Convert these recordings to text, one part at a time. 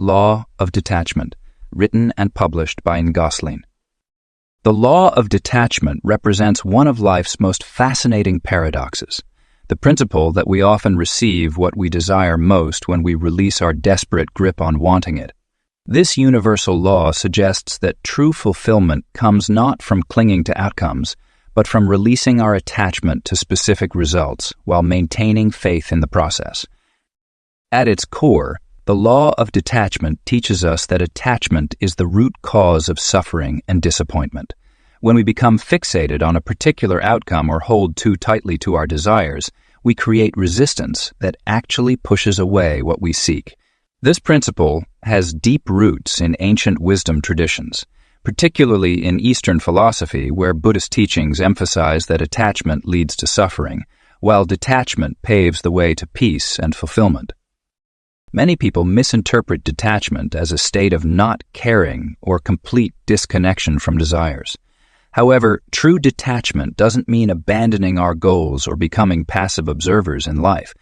Law of Detachment, written and published by Ngasline. The law of detachment represents one of life's most fascinating paradoxes, the principle that we often receive what we desire most when we release our desperate grip on wanting it. This universal law suggests that true fulfillment comes not from clinging to outcomes, but from releasing our attachment to specific results while maintaining faith in the process. At its core, the law of detachment teaches us that attachment is the root cause of suffering and disappointment. When we become fixated on a particular outcome or hold too tightly to our desires, we create resistance that actually pushes away what we seek. This principle has deep roots in ancient wisdom traditions, particularly in Eastern philosophy, where Buddhist teachings emphasize that attachment leads to suffering, while detachment paves the way to peace and fulfillment. Many people misinterpret detachment as a state of not caring or complete disconnection from desires. However, true detachment doesn't mean abandoning our goals or becoming passive observers in life.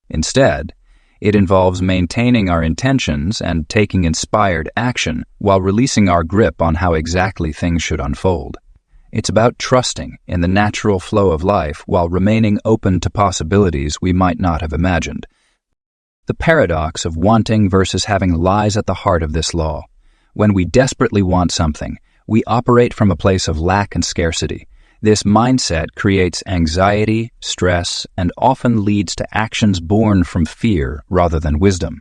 Instead, it involves maintaining our intentions and taking inspired action while releasing our grip on how exactly things should unfold. It's about trusting in the natural flow of life while remaining open to possibilities we might not have imagined. The paradox of wanting versus having lies at the heart of this law. When we desperately want something, we operate from a place of lack and scarcity. This mindset creates anxiety, stress, and often leads to actions born from fear rather than wisdom.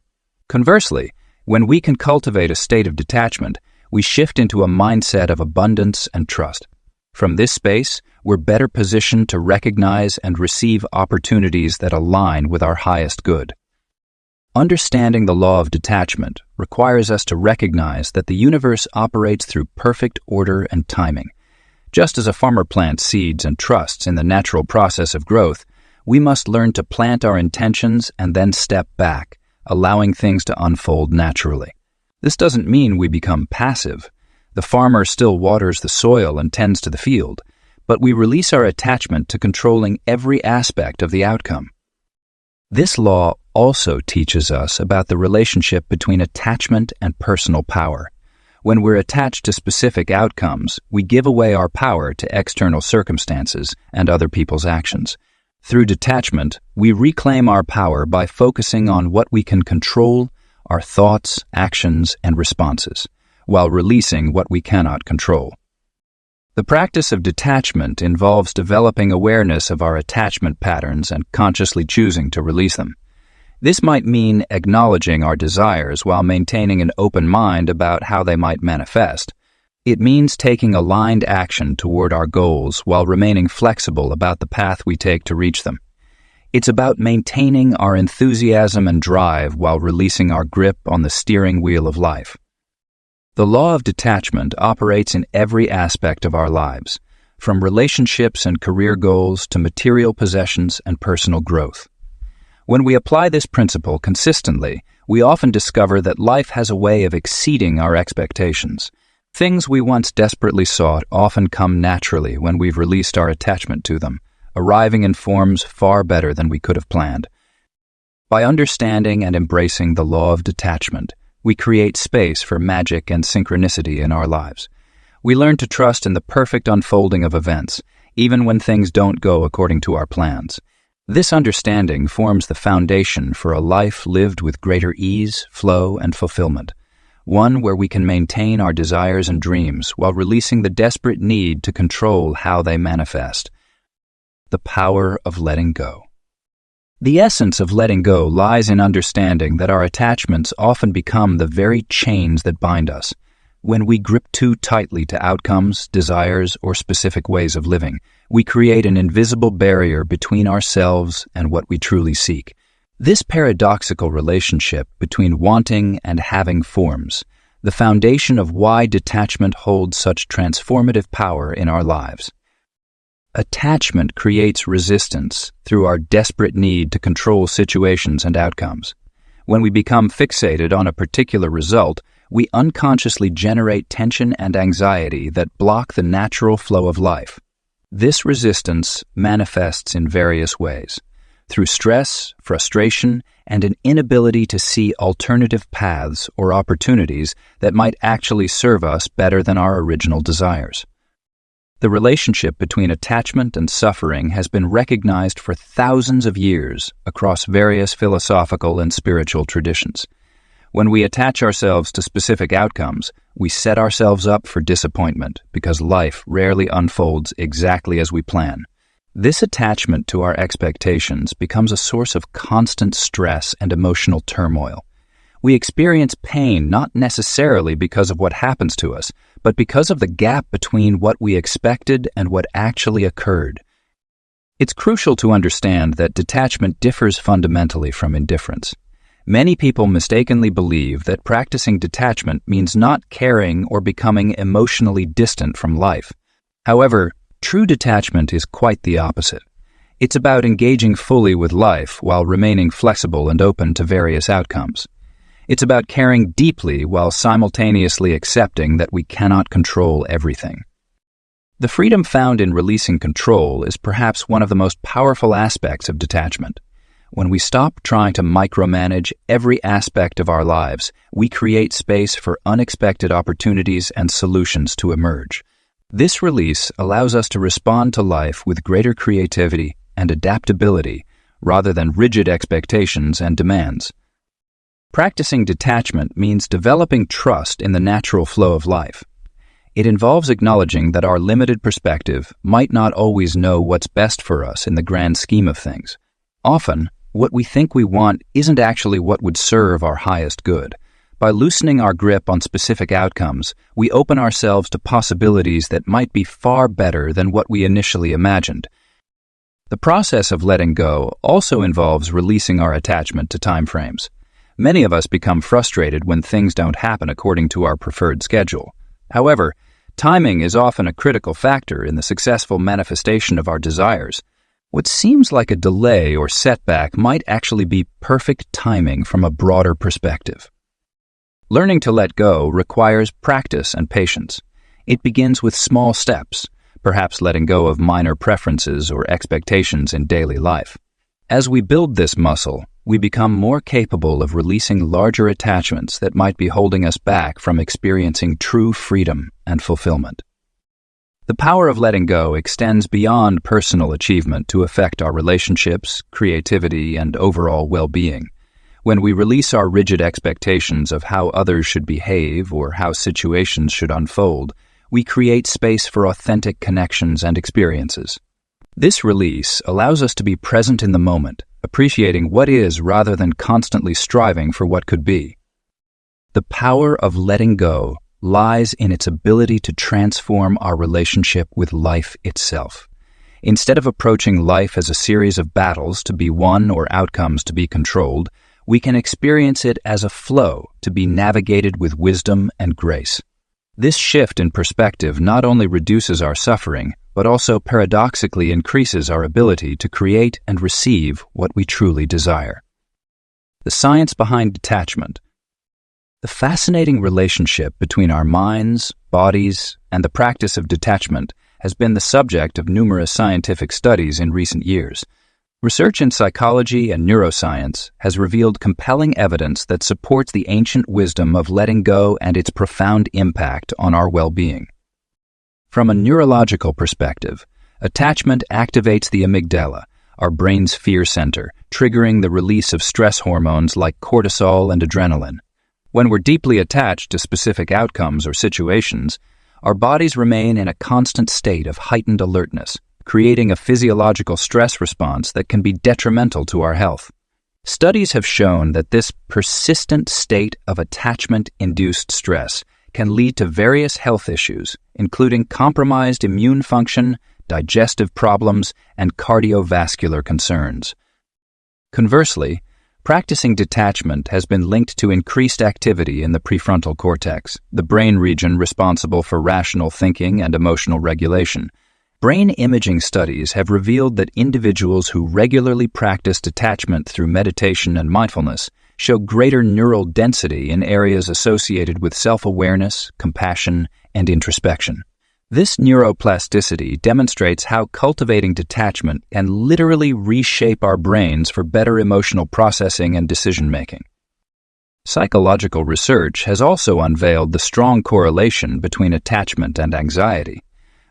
Conversely, when we can cultivate a state of detachment, we shift into a mindset of abundance and trust. From this space, we're better positioned to recognize and receive opportunities that align with our highest good. Understanding the law of detachment requires us to recognize that the universe operates through perfect order and timing. Just as a farmer plants seeds and trusts in the natural process of growth, we must learn to plant our intentions and then step back, allowing things to unfold naturally. This doesn't mean we become passive. The farmer still waters the soil and tends to the field, but we release our attachment to controlling every aspect of the outcome. This law also teaches us about the relationship between attachment and personal power. When we're attached to specific outcomes, we give away our power to external circumstances and other people's actions. Through detachment, we reclaim our power by focusing on what we can control, our thoughts, actions, and responses, while releasing what we cannot control. The practice of detachment involves developing awareness of our attachment patterns and consciously choosing to release them. This might mean acknowledging our desires while maintaining an open mind about how they might manifest. It means taking aligned action toward our goals while remaining flexible about the path we take to reach them. It's about maintaining our enthusiasm and drive while releasing our grip on the steering wheel of life. The law of detachment operates in every aspect of our lives, from relationships and career goals to material possessions and personal growth. When we apply this principle consistently, we often discover that life has a way of exceeding our expectations. Things we once desperately sought often come naturally when we've released our attachment to them, arriving in forms far better than we could have planned. By understanding and embracing the law of detachment, we create space for magic and synchronicity in our lives. We learn to trust in the perfect unfolding of events, even when things don't go according to our plans. This understanding forms the foundation for a life lived with greater ease, flow, and fulfillment, one where we can maintain our desires and dreams while releasing the desperate need to control how they manifest. The power of letting go. The essence of letting go lies in understanding that our attachments often become the very chains that bind us. When we grip too tightly to outcomes, desires, or specific ways of living, we create an invisible barrier between ourselves and what we truly seek. This paradoxical relationship between wanting and having forms the foundation of why detachment holds such transformative power in our lives. Attachment creates resistance through our desperate need to control situations and outcomes. When we become fixated on a particular result, we unconsciously generate tension and anxiety that block the natural flow of life. This resistance manifests in various ways, through stress, frustration, and an inability to see alternative paths or opportunities that might actually serve us better than our original desires. The relationship between attachment and suffering has been recognized for thousands of years across various philosophical and spiritual traditions. When we attach ourselves to specific outcomes, we set ourselves up for disappointment because life rarely unfolds exactly as we plan. This attachment to our expectations becomes a source of constant stress and emotional turmoil. We experience pain not necessarily because of what happens to us, but because of the gap between what we expected and what actually occurred. It's crucial to understand that detachment differs fundamentally from indifference. Many people mistakenly believe that practicing detachment means not caring or becoming emotionally distant from life. However, true detachment is quite the opposite. It's about engaging fully with life while remaining flexible and open to various outcomes. It's about caring deeply while simultaneously accepting that we cannot control everything. The freedom found in releasing control is perhaps one of the most powerful aspects of detachment. When we stop trying to micromanage every aspect of our lives, we create space for unexpected opportunities and solutions to emerge. This release allows us to respond to life with greater creativity and adaptability rather than rigid expectations and demands. Practicing detachment means developing trust in the natural flow of life. It involves acknowledging that our limited perspective might not always know what's best for us in the grand scheme of things. Often, what we think we want isn't actually what would serve our highest good. By loosening our grip on specific outcomes, we open ourselves to possibilities that might be far better than what we initially imagined. The process of letting go also involves releasing our attachment to timeframes. Many of us become frustrated when things don't happen according to our preferred schedule. However, timing is often a critical factor in the successful manifestation of our desires. What seems like a delay or setback might actually be perfect timing from a broader perspective. Learning to let go requires practice and patience. It begins with small steps, perhaps letting go of minor preferences or expectations in daily life. As we build this muscle, we become more capable of releasing larger attachments that might be holding us back from experiencing true freedom and fulfillment. The power of letting go extends beyond personal achievement to affect our relationships, creativity, and overall well-being. When we release our rigid expectations of how others should behave or how situations should unfold, we create space for authentic connections and experiences. This release allows us to be present in the moment, appreciating what is rather than constantly striving for what could be. The power of letting go lies in its ability to transform our relationship with life itself. Instead of approaching life as a series of battles to be won or outcomes to be controlled, we can experience it as a flow to be navigated with wisdom and grace. This shift in perspective not only reduces our suffering, but also paradoxically increases our ability to create and receive what we truly desire. The science behind detachment. The fascinating relationship between our minds, bodies, and the practice of detachment has been the subject of numerous scientific studies in recent years. Research in psychology and neuroscience has revealed compelling evidence that supports the ancient wisdom of letting go and its profound impact on our well-being. From a neurological perspective, attachment activates the amygdala, our brain's fear center, triggering the release of stress hormones like cortisol and adrenaline. When we're deeply attached to specific outcomes or situations, our bodies remain in a constant state of heightened alertness, creating a physiological stress response that can be detrimental to our health. Studies have shown that this persistent state of attachment-induced stress can lead to various health issues, including compromised immune function, digestive problems, and cardiovascular concerns. Conversely, practicing detachment has been linked to increased activity in the prefrontal cortex, the brain region responsible for rational thinking and emotional regulation. Brain imaging studies have revealed that individuals who regularly practice detachment through meditation and mindfulness show greater neural density in areas associated with self-awareness, compassion, and introspection. This neuroplasticity demonstrates how cultivating detachment can literally reshape our brains for better emotional processing and decision-making. Psychological research has also unveiled the strong correlation between attachment and anxiety.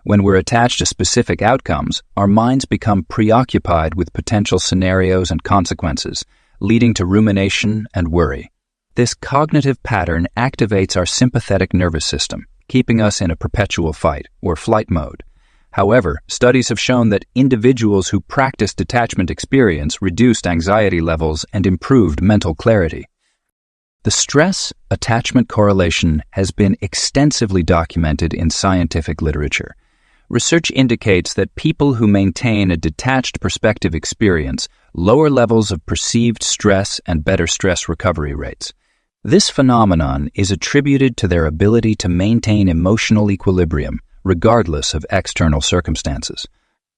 When we're attached to specific outcomes, our minds become preoccupied with potential scenarios and consequences, leading to rumination and worry. This cognitive pattern activates our sympathetic nervous system, keeping us in a perpetual fight or flight mode. However, studies have shown that individuals who practice detachment experience reduced anxiety levels and improved mental clarity. The stress-attachment correlation has been extensively documented in scientific literature. Research indicates that people who maintain a detached perspective experience lower levels of perceived stress and better stress recovery rates. This phenomenon is attributed to their ability to maintain emotional equilibrium, regardless of external circumstances.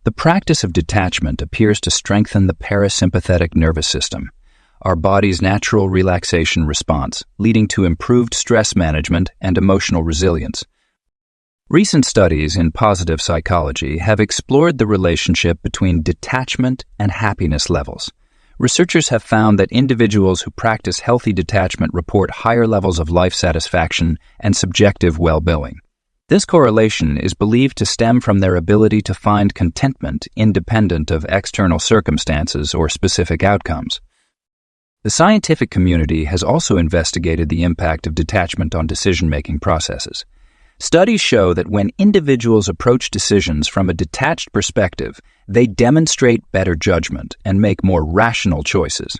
The practice of detachment appears to strengthen the parasympathetic nervous system, our body's natural relaxation response, leading to improved stress management and emotional resilience. Recent studies in positive psychology have explored the relationship between detachment and happiness levels. Researchers have found that individuals who practice healthy detachment report higher levels of life satisfaction and subjective well-being. This correlation is believed to stem from their ability to find contentment independent of external circumstances or specific outcomes. The scientific community has also investigated the impact of detachment on decision-making processes. Studies show that when individuals approach decisions from a detached perspective, they demonstrate better judgment and make more rational choices.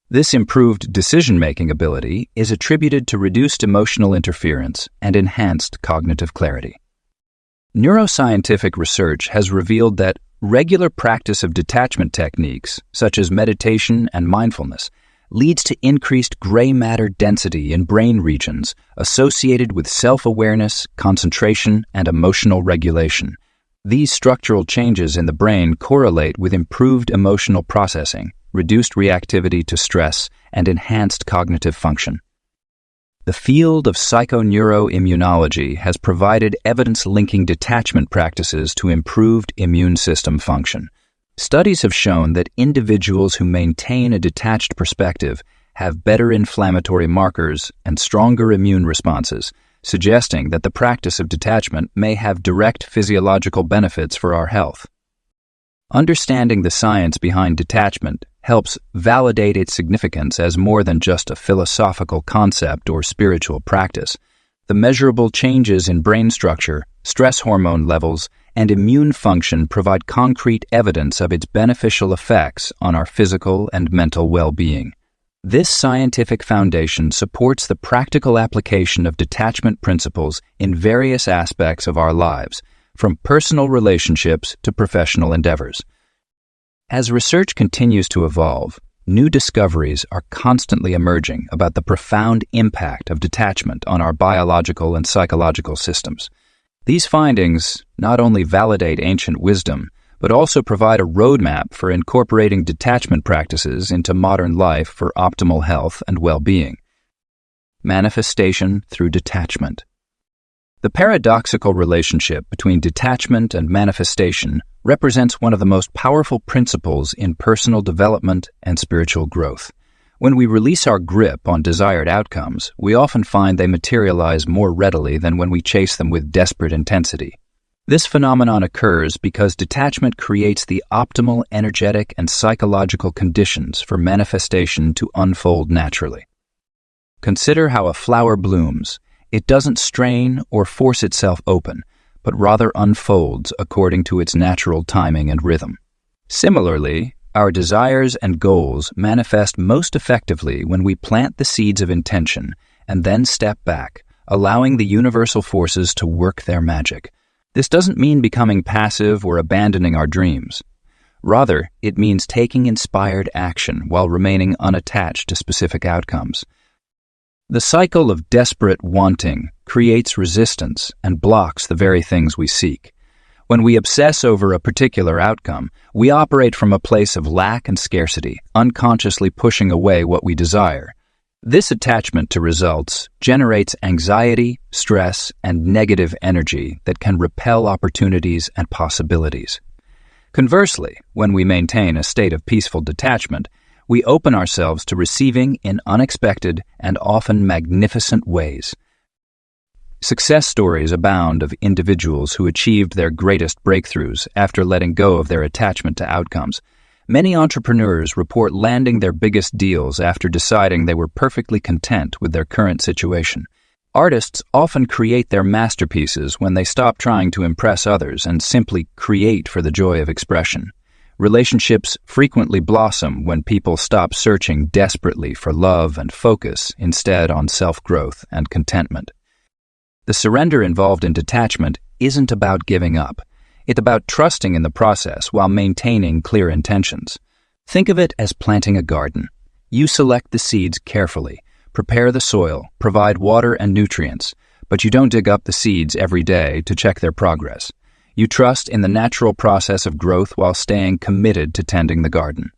This improved decision-making ability is attributed to reduced emotional interference and enhanced cognitive clarity. Neuroscientific research has revealed that regular practice of detachment techniques, such as meditation and mindfulness, leads to increased gray matter density in brain regions associated with self-awareness, concentration, and emotional regulation. These structural changes in the brain correlate with improved emotional processing, reduced reactivity to stress, and enhanced cognitive function. The field of psychoneuroimmunology has provided evidence linking detachment practices to improved immune system function. Studies have shown that individuals who maintain a detached perspective have better inflammatory markers and stronger immune responses, suggesting that the practice of detachment may have direct physiological benefits for our health. Understanding the science behind detachment helps validate its significance as more than just a philosophical concept or spiritual practice. The measurable changes in brain structure, stress hormone levels, and immune function provide concrete evidence of its beneficial effects on our physical and mental well-being. This scientific foundation supports the practical application of detachment principles in various aspects of our lives, from personal relationships to professional endeavors. As research continues to evolve, new discoveries are constantly emerging about the profound impact of detachment on our biological and psychological systems. These findings not only validate ancient wisdom, but also provide a roadmap for incorporating detachment practices into modern life for optimal health and well-being. Manifestation through detachment. The paradoxical relationship between detachment and manifestation represents one of the most powerful principles in personal development and spiritual growth. When we release our grip on desired outcomes, we often find they materialize more readily than when we chase them with desperate intensity. This phenomenon occurs because detachment creates the optimal energetic and psychological conditions for manifestation to unfold naturally. Consider how a flower blooms. It doesn't strain or force itself open, but rather unfolds according to its natural timing and rhythm. Similarly, our desires and goals manifest most effectively when we plant the seeds of intention and then step back, allowing the universal forces to work their magic. This doesn't mean becoming passive or abandoning our dreams. Rather, it means taking inspired action while remaining unattached to specific outcomes. The cycle of desperate wanting creates resistance and blocks the very things we seek. When we obsess over a particular outcome, we operate from a place of lack and scarcity, unconsciously pushing away what we desire. This attachment to results generates anxiety, stress, and negative energy that can repel opportunities and possibilities. Conversely, when we maintain a state of peaceful detachment, we open ourselves to receiving in unexpected and often magnificent ways. Success stories abound of individuals who achieved their greatest breakthroughs after letting go of their attachment to outcomes. Many entrepreneurs report landing their biggest deals after deciding they were perfectly content with their current situation. Artists often create their masterpieces when they stop trying to impress others and simply create for the joy of expression. Relationships frequently blossom when people stop searching desperately for love and focus instead on self-growth and contentment. The surrender involved in detachment isn't about giving up. It's about trusting in the process while maintaining clear intentions. Think of it as planting a garden. You select the seeds carefully, prepare the soil, provide water and nutrients, but you don't dig up the seeds every day to check their progress. You trust in the natural process of growth while staying committed to tending the garden.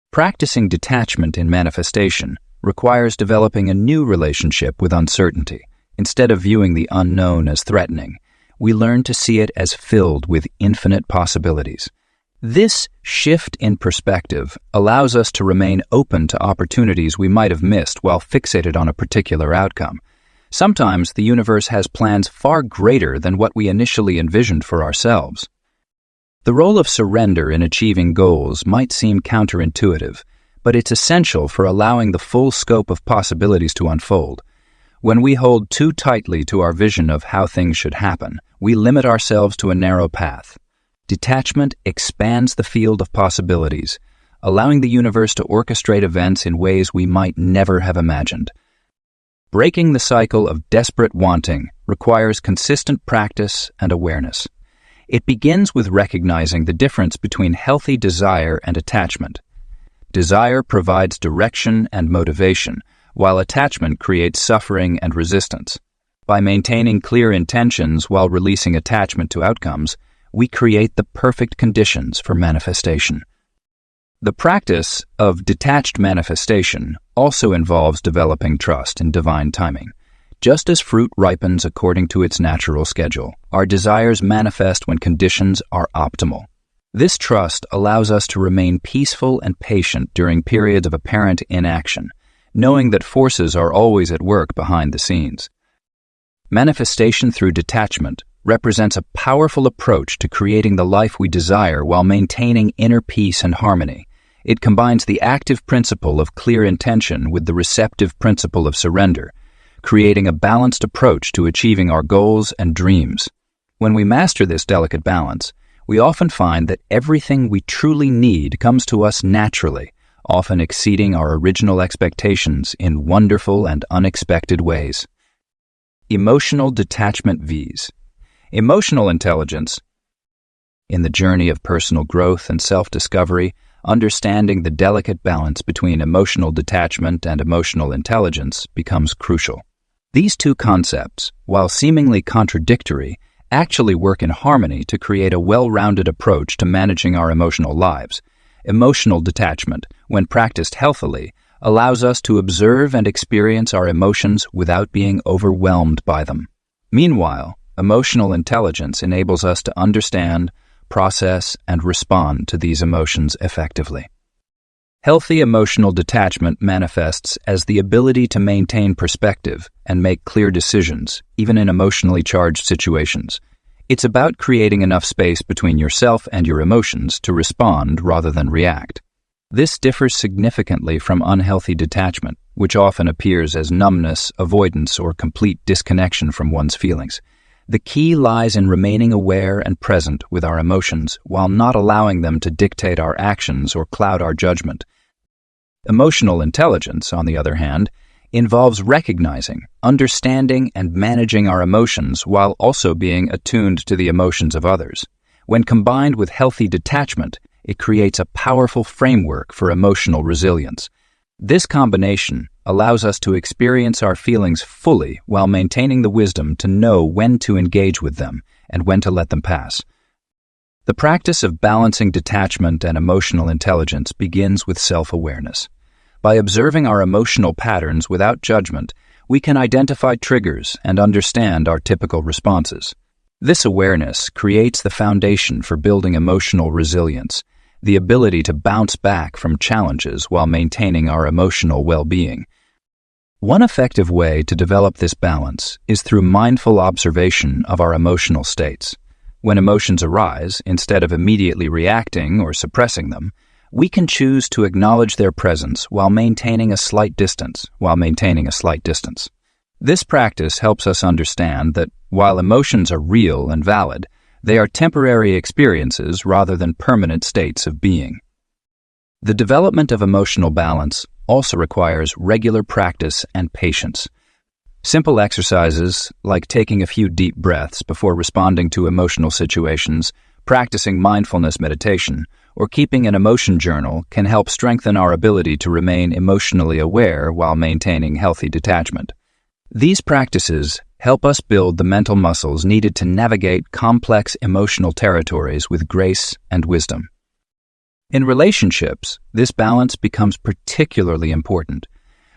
Practicing detachment in manifestation requires developing a new relationship with uncertainty. Instead of viewing the unknown as threatening, we learn to see it as filled with infinite possibilities. This shift in perspective allows us to remain open to opportunities we might have missed while fixated on a particular outcome. Sometimes the universe has plans far greater than what we initially envisioned for ourselves. The role of surrender in achieving goals might seem counterintuitive, but it's essential for allowing the full scope of possibilities to unfold. When we hold too tightly to our vision of how things should happen, we limit ourselves to a narrow path. Detachment expands the field of possibilities, allowing the universe to orchestrate events in ways we might never have imagined. Breaking the cycle of desperate wanting requires consistent practice and awareness. It begins with recognizing the difference between healthy desire and attachment. Desire provides direction and motivation, while attachment creates suffering and resistance. By maintaining clear intentions while releasing attachment to outcomes, we create the perfect conditions for manifestation. The practice of detached manifestation also involves developing trust in divine timing. Just as fruit ripens according to its natural schedule, our desires manifest when conditions are optimal. This trust allows us to remain peaceful and patient during periods of apparent inaction, knowing that forces are always at work behind the scenes. Manifestation through detachment represents a powerful approach to creating the life we desire while maintaining inner peace and harmony. It combines the active principle of clear intention with the receptive principle of surrender, creating a balanced approach to achieving our goals and dreams. When we master this delicate balance, we often find that everything we truly need comes to us naturally, often exceeding our original expectations in wonderful and unexpected ways. Emotional detachment Vs. Emotional intelligence. In the journey of personal growth and self-discovery, understanding the delicate balance between emotional detachment and emotional intelligence becomes crucial. These two concepts, while seemingly contradictory, actually work in harmony to create a well-rounded approach to managing our emotional lives. Emotional detachment, when practiced healthily, allows us to observe and experience our emotions without being overwhelmed by them. Meanwhile, emotional intelligence enables us to understand, process, and respond to these emotions effectively. Healthy emotional detachment manifests as the ability to maintain perspective and make clear decisions, even in emotionally charged situations. It's about creating enough space between yourself and your emotions to respond rather than react. This differs significantly from unhealthy detachment, which often appears as numbness, avoidance, or complete disconnection from one's feelings. The key lies in remaining aware and present with our emotions while not allowing them to dictate our actions or cloud our judgment. Emotional intelligence, on the other hand, involves recognizing, understanding, and managing our emotions while also being attuned to the emotions of others. When combined with healthy detachment, it creates a powerful framework for emotional resilience. This combination allows us to experience our feelings fully while maintaining the wisdom to know when to engage with them and when to let them pass. The practice of balancing detachment and emotional intelligence begins with self-awareness. By observing our emotional patterns without judgment, we can identify triggers and understand our typical responses. This awareness creates the foundation for building emotional resilience, the ability to bounce back from challenges while maintaining our emotional well-being. One effective way to develop this balance is through mindful observation of our emotional states. When emotions arise, instead of immediately reacting or suppressing them, we can choose to acknowledge their presence while maintaining a slight distance. This practice helps us understand that while emotions are real and valid, they are temporary experiences rather than permanent states of being. The development of emotional balance also requires regular practice and patience. Simple exercises like taking a few deep breaths before responding to emotional situations, practicing mindfulness meditation, or keeping an emotion journal can help strengthen our ability to remain emotionally aware while maintaining healthy detachment. These practices help us build the mental muscles needed to navigate complex emotional territories with grace and wisdom. In relationships, this balance becomes particularly important.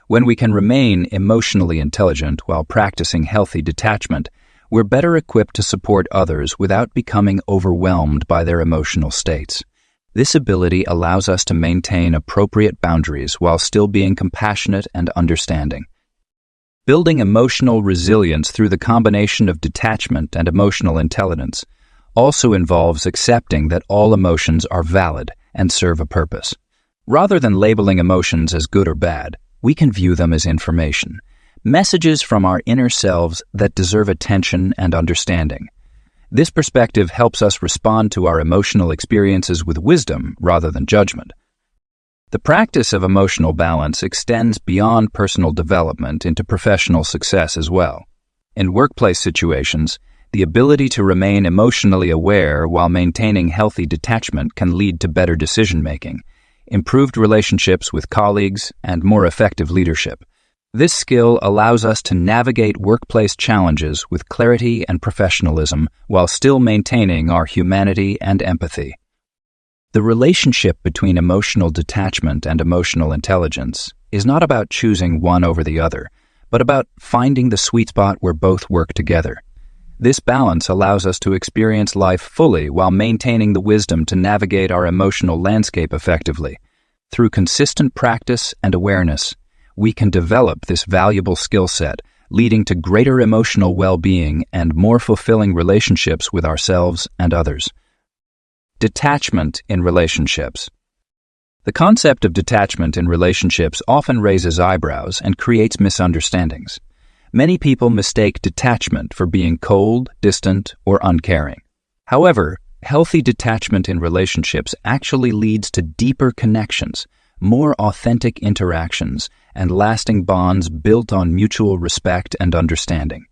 When we can remain emotionally intelligent while practicing healthy detachment, we're better equipped to support others without becoming overwhelmed by their emotional states. This ability allows us to maintain appropriate boundaries while still being compassionate and understanding. Building emotional resilience through the combination of detachment and emotional intelligence also involves accepting that all emotions are valid and serve a purpose. Rather than labeling emotions as good or bad, we can view them as information, messages from our inner selves that deserve attention and understanding. This perspective helps us respond to our emotional experiences with wisdom rather than judgment. The practice of emotional balance extends beyond personal development into professional success as well. In workplace situations, the ability to remain emotionally aware while maintaining healthy detachment can lead to better decision-making, improved relationships with colleagues, and more effective leadership. This skill allows us to navigate workplace challenges with clarity and professionalism while still maintaining our humanity and empathy. The relationship between emotional detachment and emotional intelligence is not about choosing one over the other, but about finding the sweet spot where both work together. This balance allows us to experience life fully while maintaining the wisdom to navigate our emotional landscape effectively. Through consistent practice and awareness, we can develop this valuable skill set, leading to greater emotional well-being and more fulfilling relationships with ourselves and others. Detachment in relationships. The concept of detachment in relationships often raises eyebrows and creates misunderstandings. Many people mistake detachment for being cold, distant, or uncaring. However, healthy detachment in relationships actually leads to deeper connections, more authentic interactions, and lasting bonds built on mutual respect and understanding.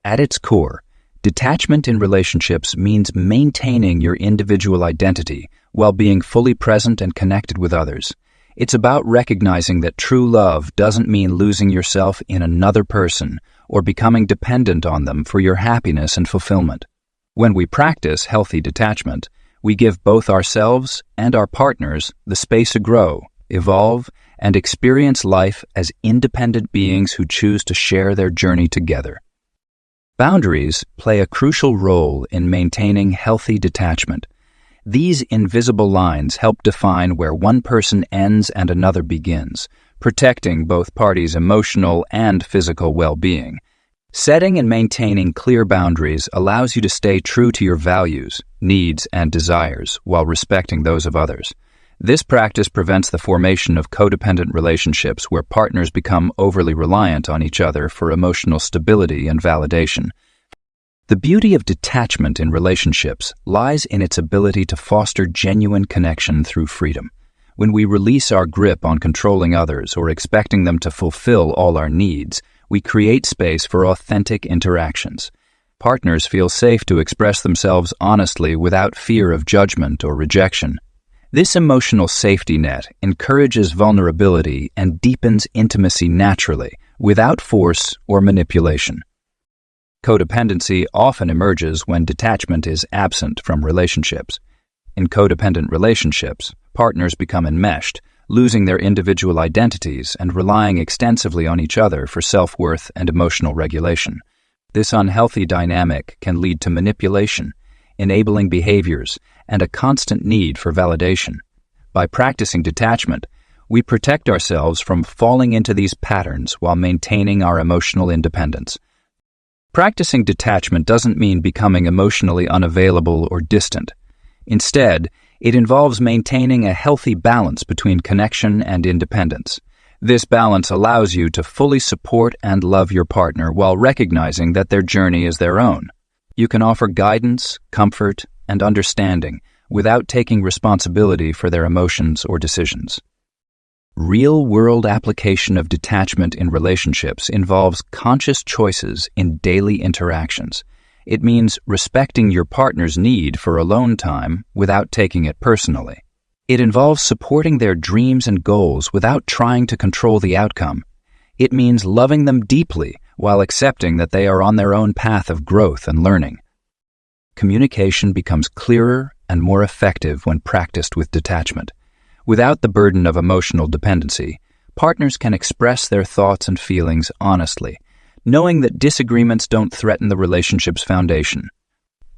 At its core, detachment in relationships means maintaining your individual identity while being fully present and connected with others. It's about recognizing that true love doesn't mean losing yourself in another person or becoming dependent on them for your happiness and fulfillment. When we practice healthy detachment, we give both ourselves and our partners the space to grow, evolve, and experience life as independent beings who choose to share their journey together. Boundaries play a crucial role in maintaining healthy detachment. These invisible lines help define where one person ends and another begins, protecting both parties' emotional and physical well-being. Setting and maintaining clear boundaries allows you to stay true to your values, needs, and desires while respecting those of others. This practice prevents the formation of codependent relationships where partners become overly reliant on each other for emotional stability and validation. The beauty of detachment in relationships lies in its ability to foster genuine connection through freedom. When we release our grip on controlling others or expecting them to fulfill all our needs, we create space for authentic interactions. Partners feel safe to express themselves honestly without fear of judgment or rejection. This emotional safety net encourages vulnerability and deepens intimacy naturally, without force or manipulation. Codependency often emerges when detachment is absent from relationships. In codependent relationships, partners become enmeshed, losing their individual identities and relying extensively on each other for self-worth and emotional regulation. This unhealthy dynamic can lead to manipulation, enabling behaviors, and a constant need for validation. By practicing detachment, we protect ourselves from falling into these patterns while maintaining our emotional independence. Practicing detachment doesn't mean becoming emotionally unavailable or distant. Instead, it involves maintaining a healthy balance between connection and independence. This balance allows you to fully support and love your partner while recognizing that their journey is their own. You can offer guidance, comfort, and understanding without taking responsibility for their emotions or decisions. Real-world application of detachment in relationships involves conscious choices in daily interactions. It means respecting your partner's need for alone time without taking it personally. It involves supporting their dreams and goals without trying to control the outcome. It means loving them deeply while accepting that they are on their own path of growth and learning. Communication becomes clearer and more effective when practiced with detachment. Without the burden of emotional dependency, partners can express their thoughts and feelings honestly, knowing that disagreements don't threaten the relationship's foundation.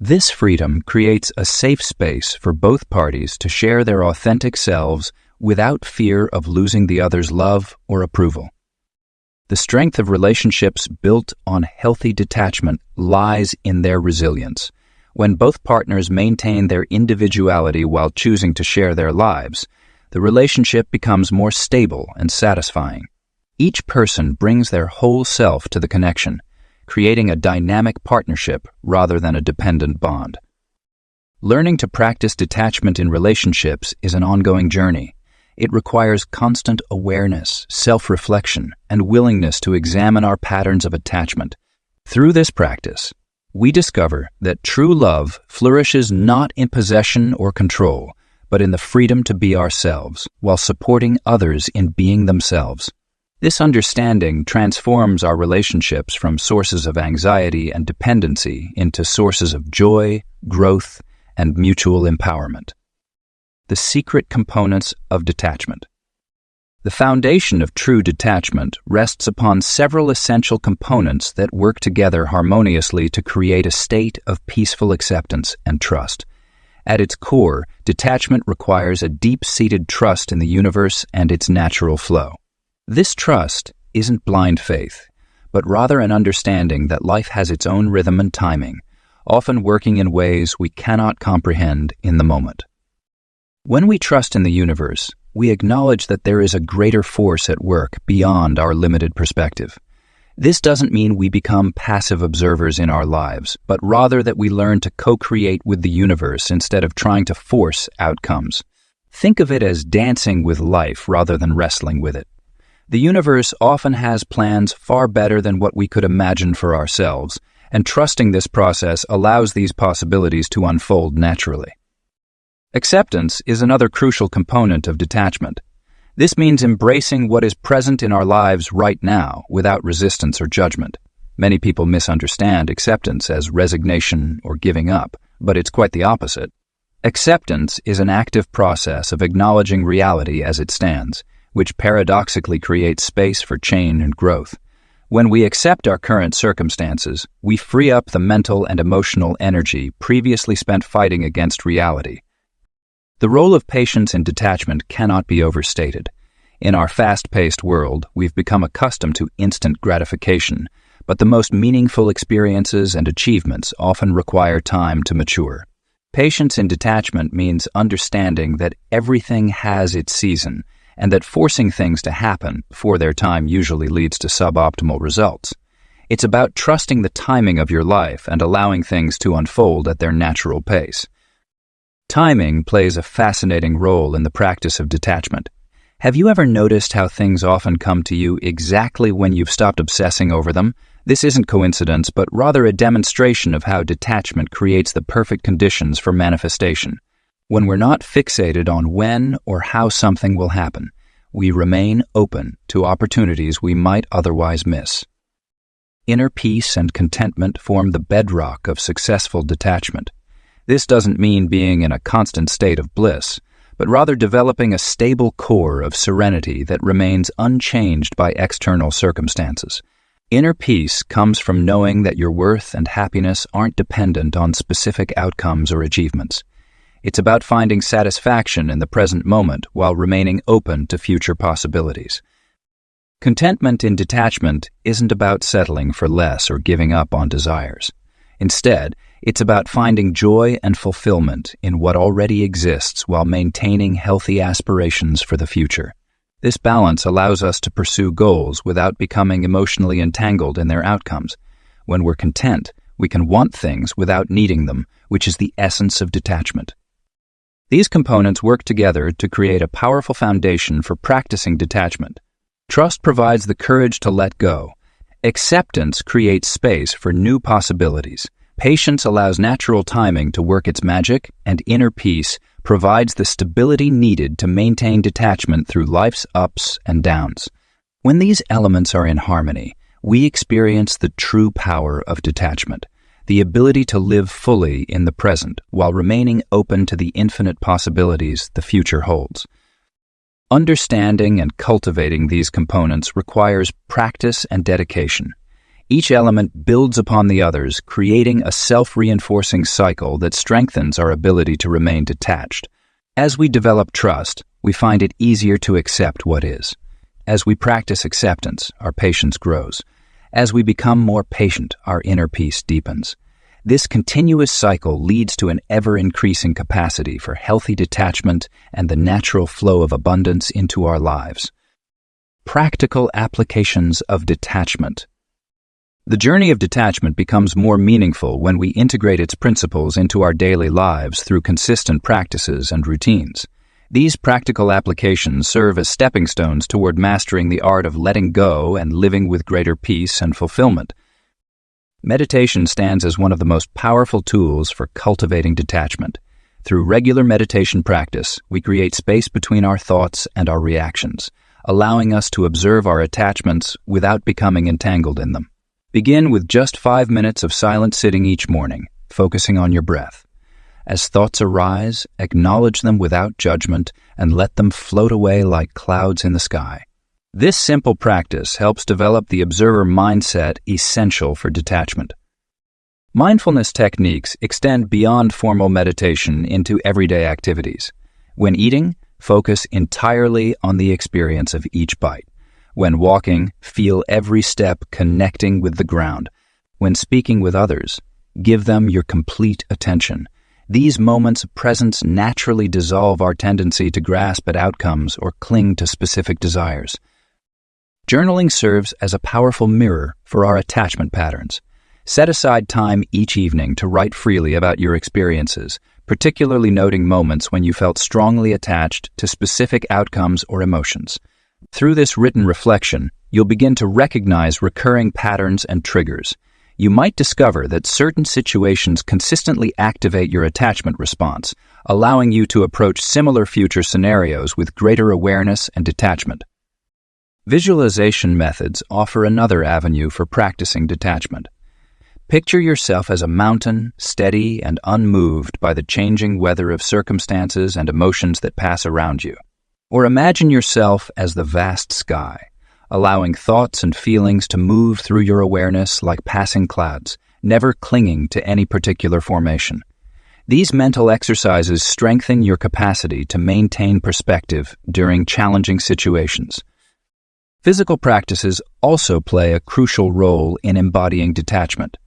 This freedom creates a safe space for both parties to share their authentic selves without fear of losing the other's love or approval. The strength of relationships built on healthy detachment lies in their resilience. When both partners maintain their individuality while choosing to share their lives, the relationship becomes more stable and satisfying. Each person brings their whole self to the connection, creating a dynamic partnership rather than a dependent bond. Learning to practice detachment in relationships is an ongoing journey. It requires constant awareness, self-reflection, and willingness to examine our patterns of attachment. Through this practice, we discover that true love flourishes not in possession or control, but in the freedom to be ourselves, while supporting others in being themselves. This understanding transforms our relationships from sources of anxiety and dependency into sources of joy, growth, and mutual empowerment. The secret components of detachment. The foundation of true detachment rests upon several essential components that work together harmoniously to create a state of peaceful acceptance and trust. At its core, detachment requires a deep-seated trust in the universe and its natural flow. This trust isn't blind faith, but rather an understanding that life has its own rhythm and timing, often working in ways we cannot comprehend in the moment. When we trust in the universe, we acknowledge that there is a greater force at work beyond our limited perspective. This doesn't mean we become passive observers in our lives, but rather that we learn to co-create with the universe instead of trying to force outcomes. Think of it as dancing with life rather than wrestling with it. The universe often has plans far better than what we could imagine for ourselves, and trusting this process allows these possibilities to unfold naturally. Acceptance is another crucial component of detachment. This means embracing what is present in our lives right now without resistance or judgment. Many people misunderstand acceptance as resignation or giving up, but it's quite the opposite. Acceptance is an active process of acknowledging reality as it stands, which paradoxically creates space for change and growth. When we accept our current circumstances, we free up the mental and emotional energy previously spent fighting against reality. The role of patience in detachment cannot be overstated. In our fast-paced world, we've become accustomed to instant gratification, but the most meaningful experiences and achievements often require time to mature. Patience in detachment means understanding that everything has its season, and that forcing things to happen before their time usually leads to suboptimal results. It's about trusting the timing of your life and allowing things to unfold at their natural pace. Timing plays a fascinating role in the practice of detachment. Have you ever noticed how things often come to you exactly when you've stopped obsessing over them? This isn't coincidence, but rather a demonstration of how detachment creates the perfect conditions for manifestation. When we're not fixated on when or how something will happen, we remain open to opportunities we might otherwise miss. Inner peace and contentment form the bedrock of successful detachment. This doesn't mean being in a constant state of bliss, but rather developing a stable core of serenity that remains unchanged by external circumstances. Inner peace comes from knowing that your worth and happiness aren't dependent on specific outcomes or achievements. It's about finding satisfaction in the present moment while remaining open to future possibilities. Contentment in detachment isn't about settling for less or giving up on desires. Instead, it's about finding joy and fulfillment in what already exists while maintaining healthy aspirations for the future. This balance allows us to pursue goals without becoming emotionally entangled in their outcomes. When we're content, we can want things without needing them, which is the essence of detachment. These components work together to create a powerful foundation for practicing detachment. Trust provides the courage to let go. Acceptance creates space for new possibilities. Patience allows natural timing to work its magic, and inner peace provides the stability needed to maintain detachment through life's ups and downs. When these elements are in harmony, we experience the true power of detachment, the ability to live fully in the present while remaining open to the infinite possibilities the future holds. Understanding and cultivating these components requires practice and dedication. Each element builds upon the others, creating a self-reinforcing cycle that strengthens our ability to remain detached. As we develop trust, we find it easier to accept what is. As we practice acceptance, our patience grows. As we become more patient, our inner peace deepens. This continuous cycle leads to an ever-increasing capacity for healthy detachment and the natural flow of abundance into our lives. Practical applications of detachment. The journey of detachment becomes more meaningful when we integrate its principles into our daily lives through consistent practices and routines. These practical applications serve as stepping stones toward mastering the art of letting go and living with greater peace and fulfillment. Meditation stands as one of the most powerful tools for cultivating detachment. Through regular meditation practice, we create space between our thoughts and our reactions, allowing us to observe our attachments without becoming entangled in them. Begin with just 5 minutes of silent sitting each morning, focusing on your breath. As thoughts arise, acknowledge them without judgment and let them float away like clouds in the sky. This simple practice helps develop the observer mindset essential for detachment. Mindfulness techniques extend beyond formal meditation into everyday activities. When eating, focus entirely on the experience of each bite. When walking, feel every step connecting with the ground. When speaking with others, give them your complete attention. These moments of presence naturally dissolve our tendency to grasp at outcomes or cling to specific desires. Journaling serves as a powerful mirror for our attachment patterns. Set aside time each evening to write freely about your experiences, particularly noting moments when you felt strongly attached to specific outcomes or emotions. Through this written reflection, you'll begin to recognize recurring patterns and triggers. You might discover that certain situations consistently activate your attachment response, allowing you to approach similar future scenarios with greater awareness and detachment. Visualization methods offer another avenue for practicing detachment. Picture yourself as a mountain, steady and unmoved by the changing weather of circumstances and emotions that pass around you. Or imagine yourself as the vast sky, allowing thoughts and feelings to move through your awareness like passing clouds, never clinging to any particular formation. These mental exercises strengthen your capacity to maintain perspective during challenging situations. Physical practices also play a crucial role in embodying detachment.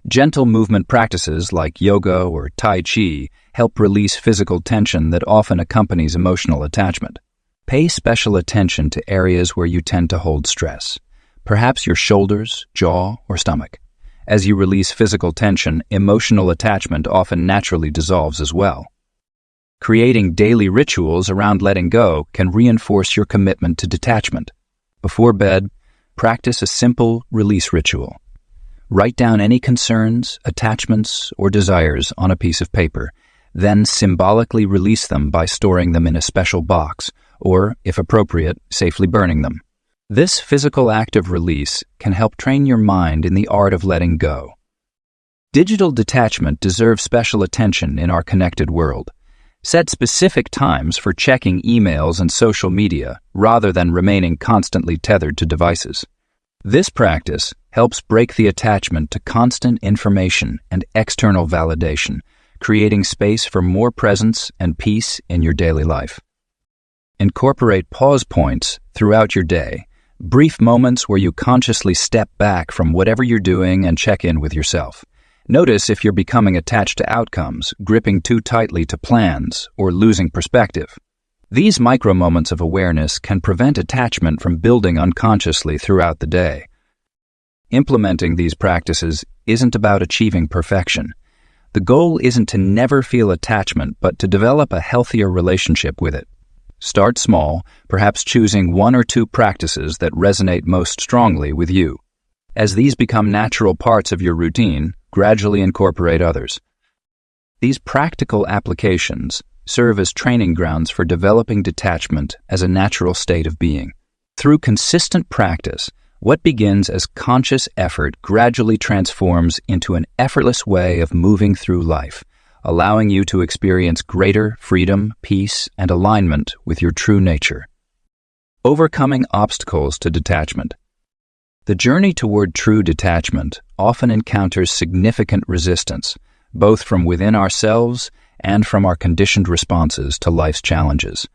Gentle movement practices like yoga or tai chi help release physical tension that often accompanies emotional attachment. Pay special attention to areas where you tend to hold stress, perhaps your shoulders, jaw, or stomach. As you release physical tension, emotional attachment often naturally dissolves as well. Creating daily rituals around letting go can reinforce your commitment to detachment. Before bed, practice a simple release ritual. Write down any concerns, attachments, or desires on a piece of paper, then symbolically release them by storing them in a special box, or, if appropriate, safely burning them. This physical act of release can help train your mind in the art of letting go. Digital detachment deserves special attention in our connected world. Set specific times for checking emails and social media rather than remaining constantly tethered to devices. This practice helps break the attachment to constant information and external validation, creating space for more presence and peace in your daily life. Incorporate pause points throughout your day, brief moments where you consciously step back from whatever you're doing and check in with yourself. Notice if you're becoming attached to outcomes, gripping too tightly to plans, or losing perspective. These micro moments of awareness can prevent attachment from building unconsciously throughout the day. Implementing these practices isn't about achieving perfection. The goal isn't to never feel attachment, but to develop a healthier relationship with it. Start small, perhaps choosing 1 or 2 practices that resonate most strongly with you. As these become natural parts of your routine, gradually incorporate others. These practical applications serve as training grounds for developing detachment as a natural state of being. Through consistent practice, what begins as conscious effort gradually transforms into an effortless way of moving through life, allowing you to experience greater freedom, peace, and alignment with your true nature. Overcoming obstacles to detachment. The journey toward true detachment often encounters significant resistance, both from within ourselves and from our conditioned responses to life's challenges.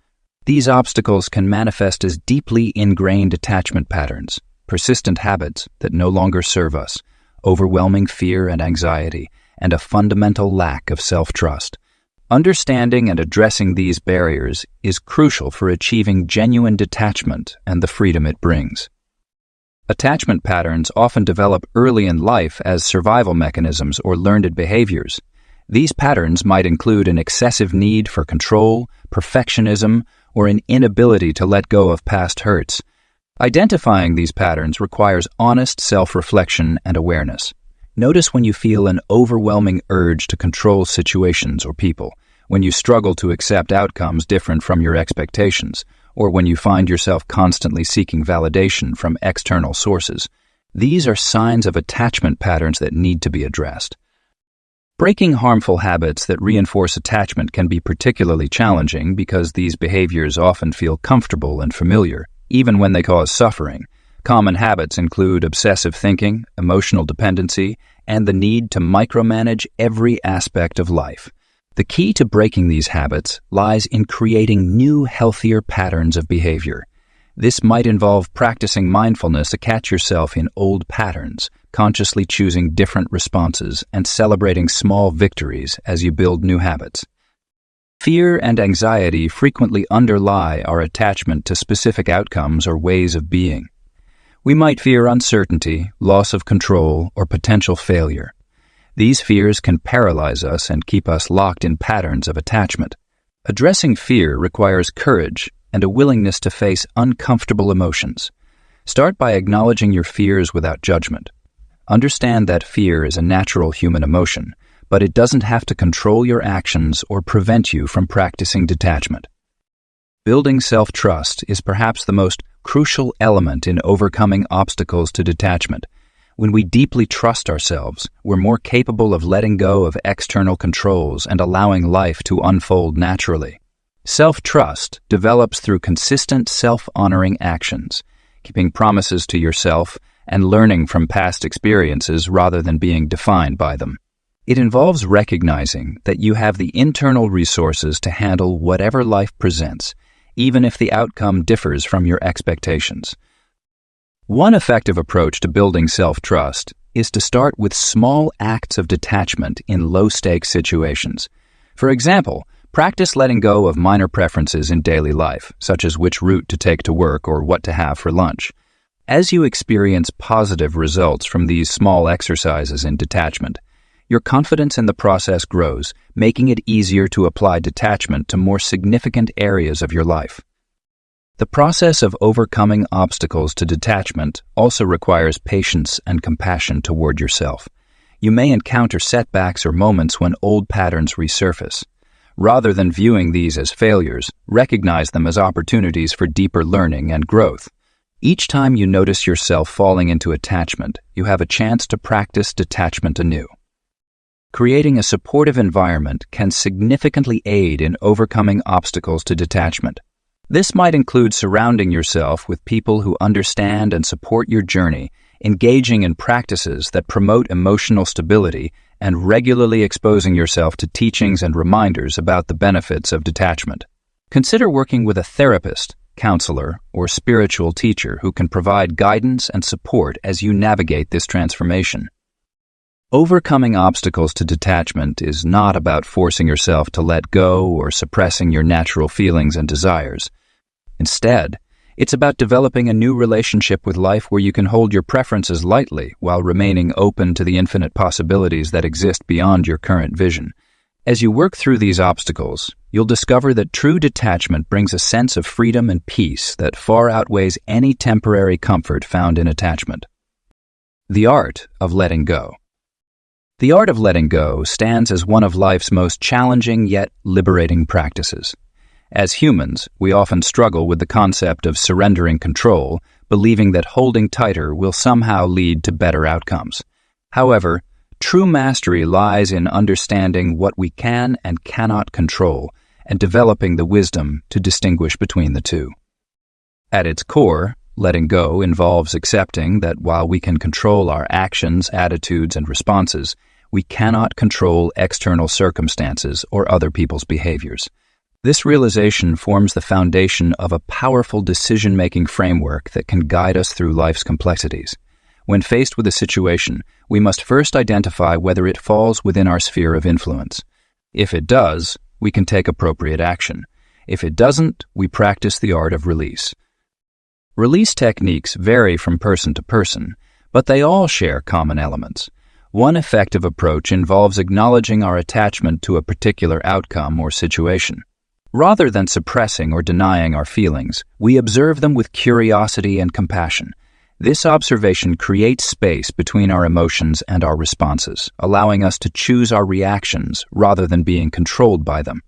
These obstacles can manifest as deeply ingrained attachment patterns, persistent habits that no longer serve us, overwhelming fear and anxiety, and a fundamental lack of self-trust. Understanding and addressing these barriers is crucial for achieving genuine detachment and the freedom it brings. Attachment patterns often develop early in life as survival mechanisms or learned behaviors. These patterns might include an excessive need for control, perfectionism, or an inability to let go of past hurts. Identifying these patterns requires honest self-reflection and awareness. Notice when you feel an overwhelming urge to control situations or people, when you struggle to accept outcomes different from your expectations, or when you find yourself constantly seeking validation from external sources. These are signs of attachment patterns that need to be addressed. Breaking harmful habits that reinforce attachment can be particularly challenging because these behaviors often feel comfortable and familiar, even when they cause suffering. Common habits include obsessive thinking, emotional dependency, and the need to micromanage every aspect of life. The key to breaking these habits lies in creating new, healthier patterns of behavior. This might involve practicing mindfulness to catch yourself in old patterns, consciously choosing different responses, and celebrating small victories as you build new habits. Fear and anxiety frequently underlie our attachment to specific outcomes or ways of being. We might fear uncertainty, loss of control, or potential failure. These fears can paralyze us and keep us locked in patterns of attachment. Addressing fear requires courage and a willingness to face uncomfortable emotions. Start by acknowledging your fears without judgment. Understand that fear is a natural human emotion, but it doesn't have to control your actions or prevent you from practicing detachment. Building self-trust is perhaps the most crucial element in overcoming obstacles to detachment. When we deeply trust ourselves, we're more capable of letting go of external controls and allowing life to unfold naturally. Self-trust develops through consistent self-honoring actions, keeping promises to yourself and learning from past experiences rather than being defined by them. It involves recognizing that you have the internal resources to handle whatever life presents, even if the outcome differs from your expectations. One effective approach to building self-trust is to start with small acts of detachment in low-stakes situations. For example, practice letting go of minor preferences in daily life, such as which route to take to work or what to have for lunch. As you experience positive results from these small exercises in detachment, your confidence in the process grows, making it easier to apply detachment to more significant areas of your life. The process of overcoming obstacles to detachment also requires patience and compassion toward yourself. You may encounter setbacks or moments when old patterns resurface. Rather than viewing these as failures, recognize them as opportunities for deeper learning and growth. Each time you notice yourself falling into attachment, you have a chance to practice detachment anew. Creating a supportive environment can significantly aid in overcoming obstacles to detachment. This might include surrounding yourself with people who understand and support your journey, engaging in practices that promote emotional stability, and regularly exposing yourself to teachings and reminders about the benefits of detachment. Consider working with a therapist, counselor, or spiritual teacher who can provide guidance and support as you navigate this transformation. Overcoming obstacles to detachment is not about forcing yourself to let go or suppressing your natural feelings and desires. Instead, it's about developing a new relationship with life where you can hold your preferences lightly while remaining open to the infinite possibilities that exist beyond your current vision. As you work through these obstacles, you'll discover that true detachment brings a sense of freedom and peace that far outweighs any temporary comfort found in attachment. The art of letting go. The art of letting go stands as one of life's most challenging yet liberating practices. As humans, we often struggle with the concept of surrendering control, believing that holding tighter will somehow lead to better outcomes. However, true mastery lies in understanding what we can and cannot control and developing the wisdom to distinguish between the two. At its core, letting go involves accepting that while we can control our actions, attitudes, and responses, we cannot control external circumstances or other people's behaviors. This realization forms the foundation of a powerful decision-making framework that can guide us through life's complexities. When faced with a situation, we must first identify whether it falls within our sphere of influence. If it does, we can take appropriate action. If it doesn't, we practice the art of release. Release techniques vary from person to person, but they all share common elements. One effective approach involves acknowledging our attachment to a particular outcome or situation. Rather than suppressing or denying our feelings, we observe them with curiosity and compassion. This observation creates space between our emotions and our responses, allowing us to choose our reactions rather than being controlled by them.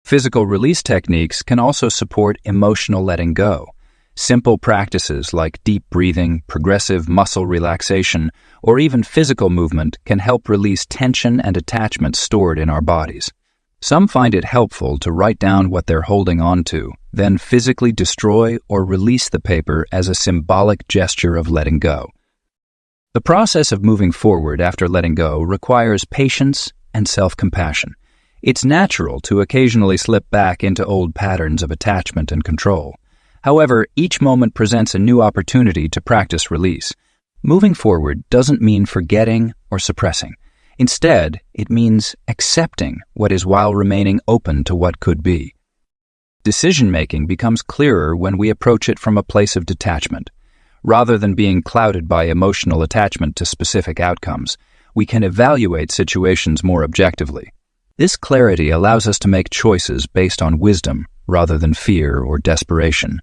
Physical release techniques can also support emotional letting go. Simple practices like deep breathing, progressive muscle relaxation, or even physical movement can help release tension and attachment stored in our bodies. Some find it helpful to write down what they're holding on to, then physically destroy or release the paper as a symbolic gesture of letting go. The process of moving forward after letting go requires patience and self-compassion. It's natural to occasionally slip back into old patterns of attachment and control. However, each moment presents a new opportunity to practice release. Moving forward doesn't mean forgetting or suppressing. Instead, it means accepting what is while remaining open to what could be. Decision-making becomes clearer when we approach it from a place of detachment. Rather than being clouded by emotional attachment to specific outcomes, we can evaluate situations more objectively. This clarity allows us to make choices based on wisdom rather than fear or desperation.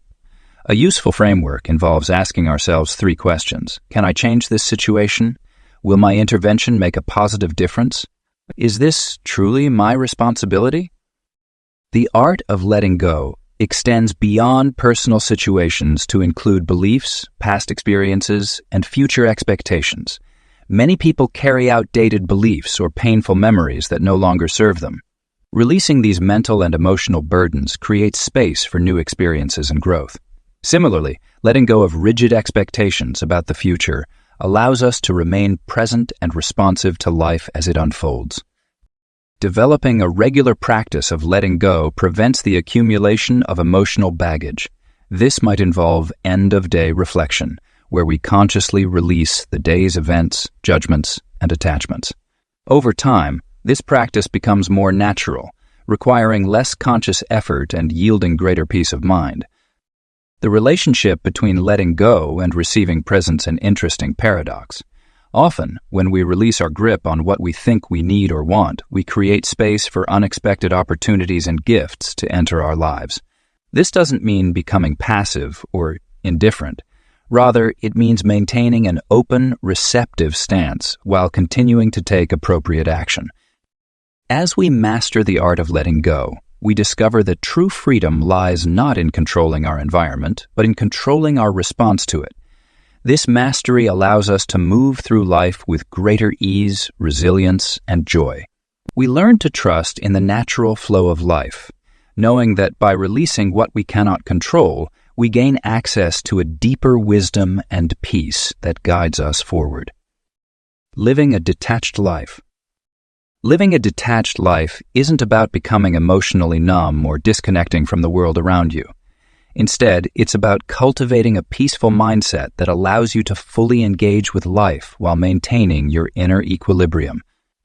A useful framework involves asking ourselves 3 questions. Can I change this situation? Will my intervention make a positive difference? Is this truly my responsibility? The art of letting go extends beyond personal situations to include beliefs, past experiences, and future expectations. Many people carry outdated beliefs or painful memories that no longer serve them. Releasing these mental and emotional burdens creates space for new experiences and growth. Similarly, letting go of rigid expectations about the future allows us to remain present and responsive to life as it unfolds. Developing a regular practice of letting go prevents the accumulation of emotional baggage. This might involve end-of-day reflection, where we consciously release the day's events, judgments, and attachments. Over time, this practice becomes more natural, requiring less conscious effort and yielding greater peace of mind. The relationship between letting go and receiving presents an interesting paradox. Often, when we release our grip on what we think we need or want, we create space for unexpected opportunities and gifts to enter our lives. This doesn't mean becoming passive or indifferent. Rather, it means maintaining an open, receptive stance while continuing to take appropriate action. As we master the art of letting go, we discover that true freedom lies not in controlling our environment, but in controlling our response to it. This mastery allows us to move through life with greater ease, resilience, and joy. We learn to trust in the natural flow of life, knowing that by releasing what we cannot control, we gain access to a deeper wisdom and peace that guides us forward. Living a detached life. Living a detached life isn't about becoming emotionally numb or disconnecting from the world around you. Instead, it's about cultivating a peaceful mindset that allows you to fully engage with life while maintaining your inner equilibrium.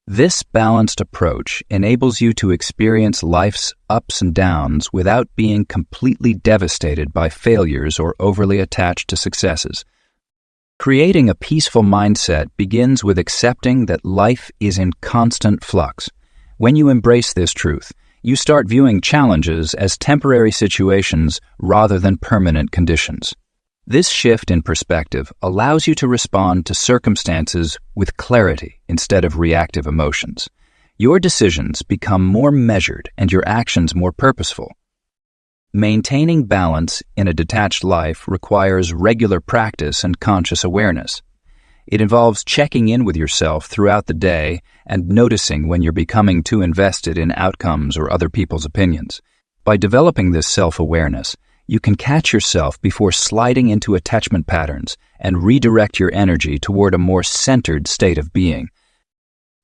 This balanced approach enables you to experience life's ups and downs without being completely devastated by failures or overly attached to successes. Creating a peaceful mindset begins with accepting that life is in constant flux. When you embrace this truth, you start viewing challenges as temporary situations rather than permanent conditions. This shift in perspective allows you to respond to circumstances with clarity instead of reactive emotions. Your decisions become more measured and your actions more purposeful. Maintaining balance in a detached life requires regular practice and conscious awareness. It involves checking in with yourself throughout the day and noticing when you're becoming too invested in outcomes or other people's opinions. By developing this self-awareness, you can catch yourself before sliding into attachment patterns and redirect your energy toward a more centered state of being.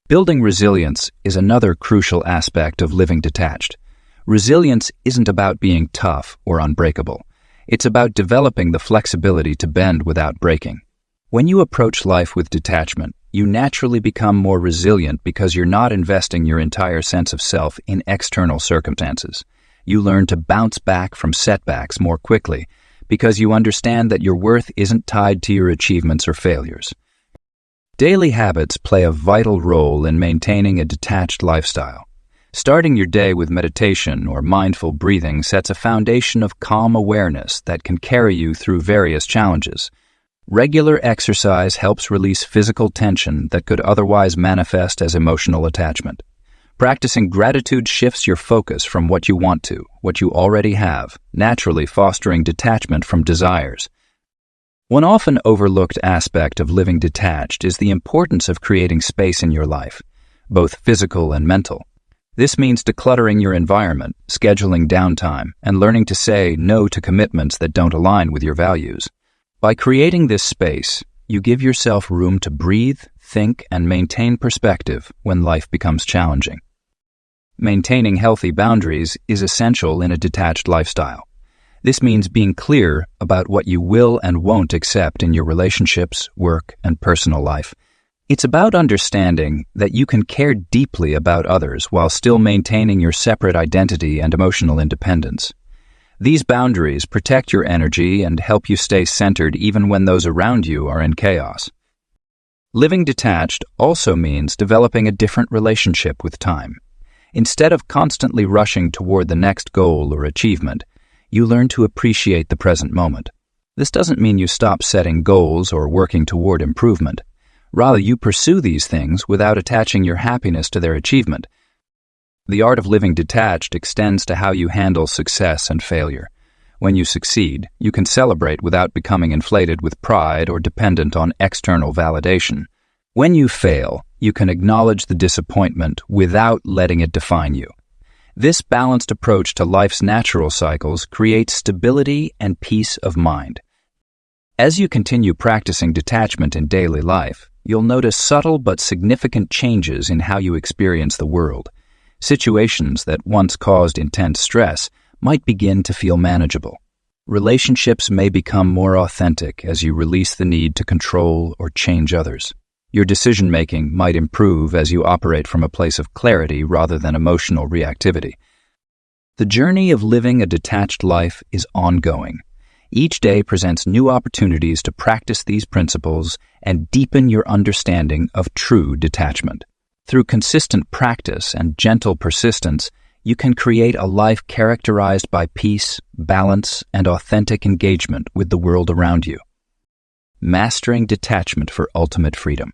Building resilience is another crucial aspect of living detached. Resilience isn't about being tough or unbreakable. It's about developing the flexibility to bend without breaking. When you approach life with detachment, you naturally become more resilient because you're not investing your entire sense of self in external circumstances. You learn to bounce back from setbacks more quickly because you understand that your worth isn't tied to your achievements or failures. Daily habits play a vital role in maintaining a detached lifestyle. Starting your day with meditation or mindful breathing sets a foundation of calm awareness that can carry you through various challenges. Regular exercise helps release physical tension that could otherwise manifest as emotional attachment. Practicing gratitude shifts your focus from what you want to what you already have, naturally fostering detachment from desires. One often overlooked aspect of living detached is the importance of creating space in your life, both physical and mental. This means decluttering your environment, scheduling downtime, and learning to say no to commitments that don't align with your values. By creating this space, you give yourself room to breathe, think, and maintain perspective when life becomes challenging. Maintaining healthy boundaries is essential in a detached lifestyle. This means being clear about what you will and won't accept in your relationships, work, and personal life. It's about understanding that you can care deeply about others while still maintaining your separate identity and emotional independence. These boundaries protect your energy and help you stay centered even when those around you are in chaos. Living detached also means developing a different relationship with time. Instead of constantly rushing toward the next goal or achievement, you learn to appreciate the present moment. This doesn't mean you stop setting goals or working toward improvement. Rather, you pursue these things without attaching your happiness to their achievement. The art of living detached extends to how you handle success and failure. When you succeed, you can celebrate without becoming inflated with pride or dependent on external validation. When you fail, you can acknowledge the disappointment without letting it define you. This balanced approach to life's natural cycles creates stability and peace of mind. As you continue practicing detachment in daily life, you'll notice subtle but significant changes in how you experience the world. Situations that once caused intense stress might begin to feel manageable. Relationships may become more authentic as you release the need to control or change others. Your decision-making might improve as you operate from a place of clarity rather than emotional reactivity. The journey of living a detached life is ongoing. Each day presents new opportunities to practice these principles and deepen your understanding of true detachment. Through consistent practice and gentle persistence, you can create a life characterized by peace, balance, and authentic engagement with the world around you. Mastering detachment for ultimate freedom.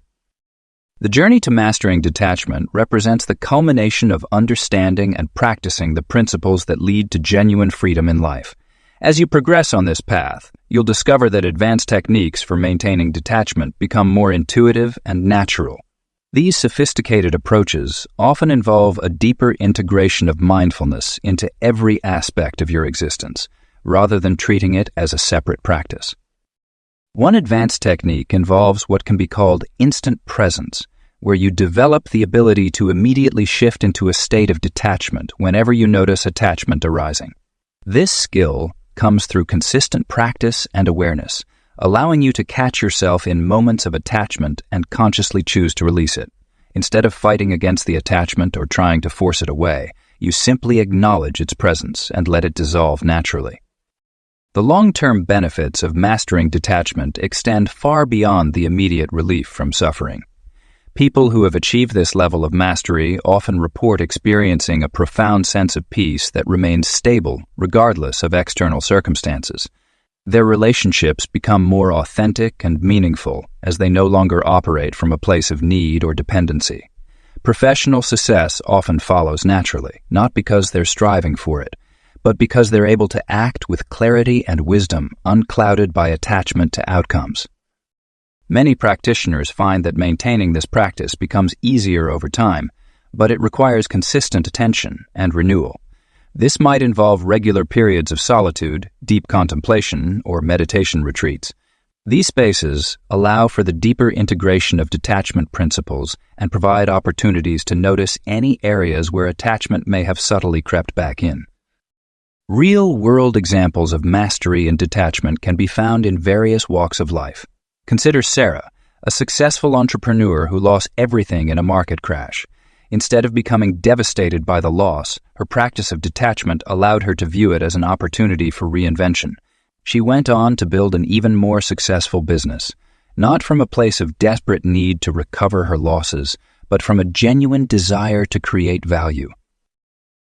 The journey to mastering detachment represents the culmination of understanding and practicing the principles that lead to genuine freedom in life. As you progress on this path, you'll discover that advanced techniques for maintaining detachment become more intuitive and natural. These sophisticated approaches often involve a deeper integration of mindfulness into every aspect of your existence, rather than treating it as a separate practice. One advanced technique involves what can be called instant presence, where you develop the ability to immediately shift into a state of detachment whenever you notice attachment arising. This skill comes through consistent practice and awareness, allowing you to catch yourself in moments of attachment and consciously choose to release it. Instead of fighting against the attachment or trying to force it away, you simply acknowledge its presence and let it dissolve naturally. The long-term benefits of mastering detachment extend far beyond the immediate relief from suffering. People who have achieved this level of mastery often report experiencing a profound sense of peace that remains stable regardless of external circumstances. Their relationships become more authentic and meaningful as they no longer operate from a place of need or dependency. Professional success often follows naturally, not because they're striving for it, but because they're able to act with clarity and wisdom unclouded by attachment to outcomes. Many practitioners find that maintaining this practice becomes easier over time, but it requires consistent attention and renewal. This might involve regular periods of solitude, deep contemplation, or meditation retreats. These spaces allow for the deeper integration of detachment principles and provide opportunities to notice any areas where attachment may have subtly crept back in. Real-world examples of mastery and detachment can be found in various walks of life. Consider Sarah, a successful entrepreneur who lost everything in a market crash. Instead of becoming devastated by the loss, her practice of detachment allowed her to view it as an opportunity for reinvention. She went on to build an even more successful business, not from a place of desperate need to recover her losses, but from a genuine desire to create value.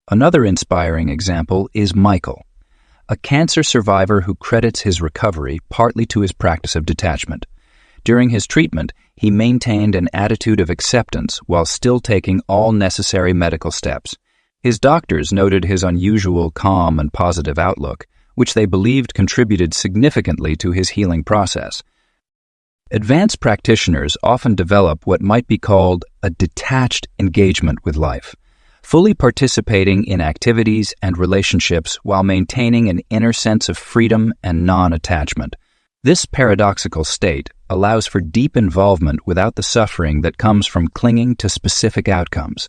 Another inspiring example is Michael, a cancer survivor who credits his recovery partly to his practice of detachment. During his treatment, he maintained an attitude of acceptance while still taking all necessary medical steps. His doctors noted his unusual calm and positive outlook, which they believed contributed significantly to his healing process. Advanced practitioners often develop what might be called a detached engagement with life, fully participating in activities and relationships while maintaining an inner sense of freedom and non-attachment. This paradoxical state allows for deep involvement without the suffering that comes from clinging to specific outcomes.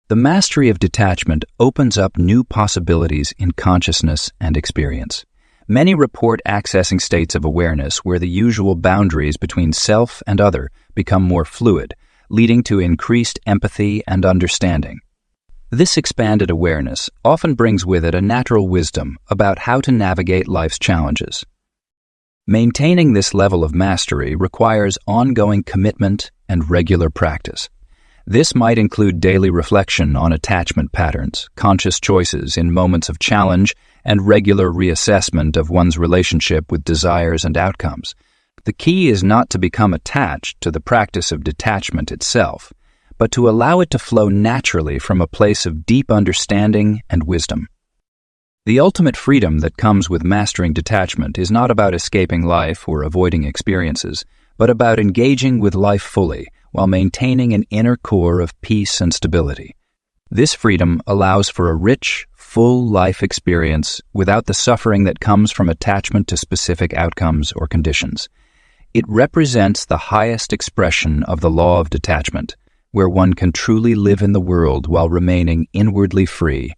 The mastery of detachment opens up new possibilities in consciousness and experience. Many report accessing states of awareness where the usual boundaries between self and other become more fluid, leading to increased empathy and understanding. This expanded awareness often brings with it a natural wisdom about how to navigate life's challenges. Maintaining this level of mastery requires ongoing commitment and regular practice. This might include daily reflection on attachment patterns, conscious choices in moments of challenge, and regular reassessment of one's relationship with desires and outcomes. The key is not to become attached to the practice of detachment itself, but to allow it to flow naturally from a place of deep understanding and wisdom. The ultimate freedom that comes with mastering detachment is not about escaping life or avoiding experiences, but about engaging with life fully while maintaining an inner core of peace and stability. This freedom allows for a rich, full life experience without the suffering that comes from attachment to specific outcomes or conditions. It represents the highest expression of the law of detachment, where one can truly live in the world while remaining inwardly free